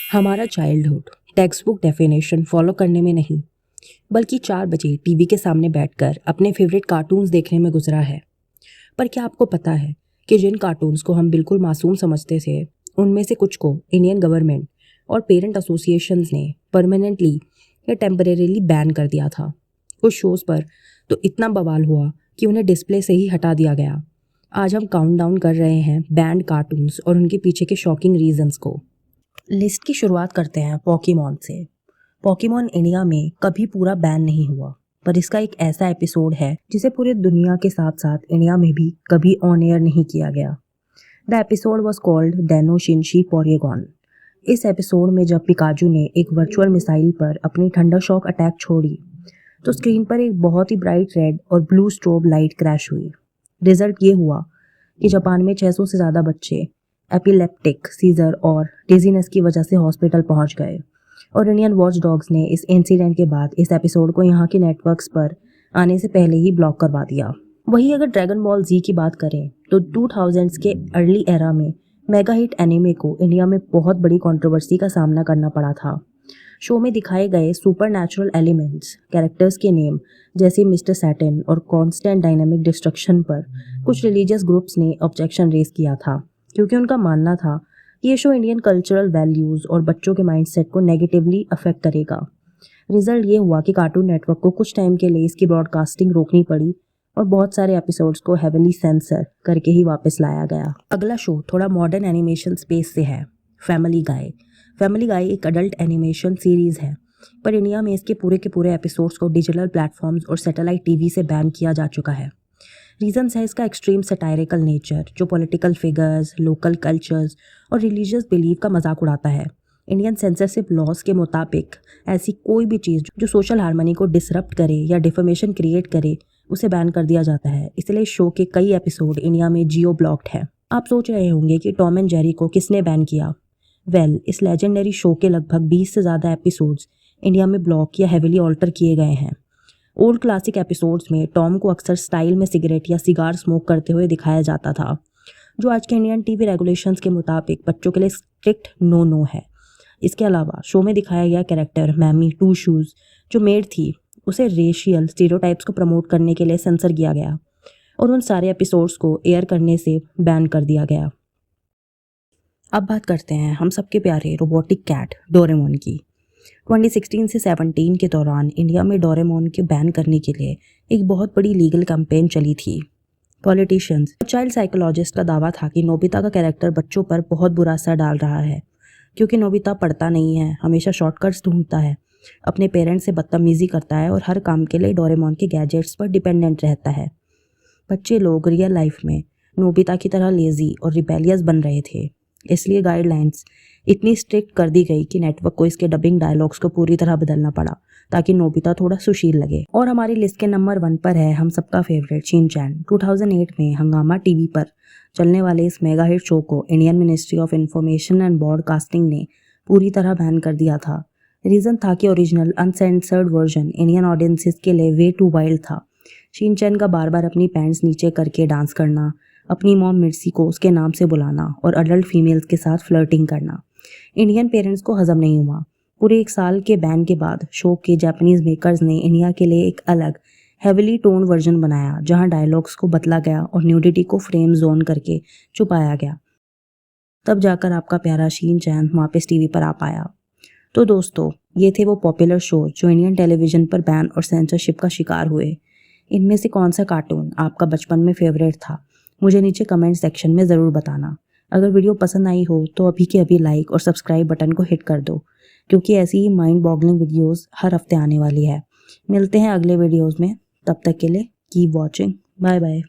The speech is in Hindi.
हमारा childhood text book definition follow करने में नहीं बल्कि 4 बजे टीवी के सामने बैठकर अपने फेवरेट कार्टून्स देखने में गुजरा है। पर क्या आपको पता है कि जिन कार्टून्स को हम बिल्कुल मासूम समझते थे उनमें से कुछ को इंडियन गवर्नमेंट और पेरेंट एसोसिएशंस ने परमानेंटली या टेम्परेरीली बैन कर दिया था। कुछ शोज़ पर तो इतना बवाल हुआ कि उन्हें डिस्प्ले से ही हटा दिया गया। आज हम काउंटडाउन कर रहे हैं बैंड कार्टून्स और उनके पीछे के शॉकिंग रीजंस को। लिस्ट की शुरुआत करते हैं पोकेमॉन से। पोकेमॉन इंडिया में कभी पूरा बैन नहीं हुआ, पर इसका एक ऐसा एपिसोड है जिसे पूरे दुनिया के साथ साथ इंडिया में भी कभी ऑन एयर नहीं किया गया। The episode was called Denno Senshi Porygon. इस एपिसोड में जब पिकाचू ने एक वर्चुअल मिसाइल पर अपनी थंडर शॉक अटैक छोड़ी तो स्क्रीन पर एक बहुत ही ब्राइट रेड और ब्लू स्ट्रोब लाइट क्रैश हुई। रिजल्ट ये हुआ कि जापान में 600 से ज़्यादा बच्चे एपिलेप्टिक सीजर और डिजीनेस की वजह से हॉस्पिटल पहुंच गए और इंडियन वॉच डॉग्स ने इस इंसिडेंट के बाद इस एपिसोड को यहाँ के नेटवर्क्स पर आने से पहले ही ब्लॉक करवा दिया। वहीं अगर ड्रैगन बॉल जी की बात करें तो 2000s के अर्ली एरा में मेगा हिट एनिमे को इंडिया में बहुत बड़ी कंट्रोवर्सी का सामना करना पड़ा था। शो में दिखाए गए सुपर नेचुरल एलिमेंट्स, कैरेक्टर्स के नेम जैसे मिस्टर सैटन और कॉन्स्टेंट डायनामिक डिस्ट्रक्शन पर कुछ रिलीजियस ग्रुप्स ने ऑब्जेक्शन रेज किया था, क्योंकि उनका मानना था कि ये शो इंडियन कल्चरल वैल्यूज़ और बच्चों के माइंडसेट को नेगेटिवली अफेक्ट करेगा। रिजल्ट ये हुआ कि कार्टून नेटवर्क को कुछ टाइम के लिए इसकी ब्रॉडकास्टिंग रोकनी पड़ी और बहुत सारे एपिसोड्स को हेविली सेंसर करके ही वापस लाया गया। अगला शो थोड़ा मॉडर्न एनिमेशन स्पेस से है, फैमिली गाय। फैमिली गाय एक अडल्ट एनिमेशन सीरीज़ है, पर इंडिया में इसके पूरे के पूरे एपिसोड्स को डिजिटल प्लेटफॉर्म्स और सैटेलाइट टीवी से बैन किया जा चुका है। रीजंस है इसका एक्सट्रीम सटायरिकल नेचर, जो पॉलिटिकल फिगर्स, लोकल कल्चर्स और रिलीजियस बिलीव का मजाक उड़ाता है। इंडियन सेंसरशिप लॉज के मुताबिक ऐसी कोई भी चीज़ जो सोशल हार्मनी को डिसरप्ट करे या डिफेमेशन क्रिएट करे उसे बैन कर दिया जाता है। इसलिए शो के कई एपिसोड इंडिया में जियो ब्लॉक्ड है। आप सोच रहे होंगे कि टॉम एंड जेरी को किसने बैन किया? इस लेजेंडरी शो के लगभग 20 से ज़्यादा एपिसोड्स इंडिया में ब्लॉक या हेविली ऑल्टर किए गए हैं। ओल्ड क्लासिक एपिसोड्स में टॉम को अक्सर स्टाइल में सिगरेट या सिगार स्मोक करते हुए दिखाया जाता था, जो आज के इंडियन टीवी रेगुलेशंस के मुताबिक बच्चों के लिए स्ट्रिक्ट नो है। इसके अलावा शो में दिखाया गया कैरेक्टर मैमी टू शूज़ जो मेड थी, उसे रेशियल स्टीरियोटाइप्स को प्रमोट करने के लिए सेंसर किया गया और उन सारे एपिसोड्स को एयर करने से बैन कर दिया गया। अब बात करते हैं हम सबके प्यारे रोबोटिक कैट डोरेमोन की। 2016 से 17 के दौरान इंडिया में डोरेमोन के बैन करने के लिए एक बहुत बड़ी लीगल कैंपेन चली थी। पॉलिटिशियंस और चाइल्ड साइकोलॉजिस्ट का दावा था कि नोबिता का कैरेक्टर बच्चों पर बहुत बुरा असर डाल रहा है, क्योंकि नोबिता पढ़ता नहीं है, हमेशा शॉर्टकट्स ढूंढता है, अपने पेरेंट्स से बदतमीजी करता है और हर काम के लिए डोरेमोन के गैजेट्स पर डिपेंडेंट रहता है। बच्चे लोग रियल लाइफ में नोबिता की तरह लेजी और रिबेलियस बन रहे थे, इसलिए गाइडलाइंस इतनी स्ट्रिक्ट कर दी गई कि नेटवर्क को इसके डबिंग डायलॉग्स को पूरी तरह बदलना पड़ा ताकि नोबिता थोड़ा सुशील लगे। और हमारी लिस्ट के नंबर 1 पर है हम सबका फेवरेट शिनचैन। 2008 में हंगामा टीवी पर चलने वाले इस मेगा हिट शो को Indian ministry of information and broadcasting ने पूरी तरह बैन कर दिया था। रीज़न था कि original uncensored version Indian audiences के लिए वे टू वाइल्ड था। शिनचैन का बार बार अपनी पैंट्स नीचे करके डांस करना, अपनी मॉम मिर्सी को उसके नाम से बुलाना और अडल्ट फीमेल्स के साथ फ्लर्टिंग करना इंडियन पेरेंट्स को हजम नहीं हुआ। पूरे 1 साल के बैन के बाद शो के जापानीज मेकर्स ने इंडिया के लिए एक अलग हेविली टोन वर्जन बनाया, जहां डायलॉग्स को बदला गया और न्यूडिटी को फ्रेम जोन करके छुपाया गया। तब जाकर आपका प्यारा शिनचैन वापस टीवी पर आ पाया। तो दोस्तों, ये थे वो पॉपुलर शो जो इंडियन टेलीविजन पर बैन और सेंसरशिप का शिकार हुए। इनमें से कौन सा कार्टून आपका बचपन में फेवरेट था, मुझे नीचे कमेंट सेक्शन में ज़रूर बताना। अगर वीडियो पसंद आई हो तो अभी के अभी लाइक और सब्सक्राइब बटन को हिट कर दो, क्योंकि ऐसी ही माइंड बॉगलिंग वीडियोस हर हफ्ते आने वाली है। मिलते हैं अगले वीडियोस में, तब तक के लिए कीप वॉचिंग। Bye bye.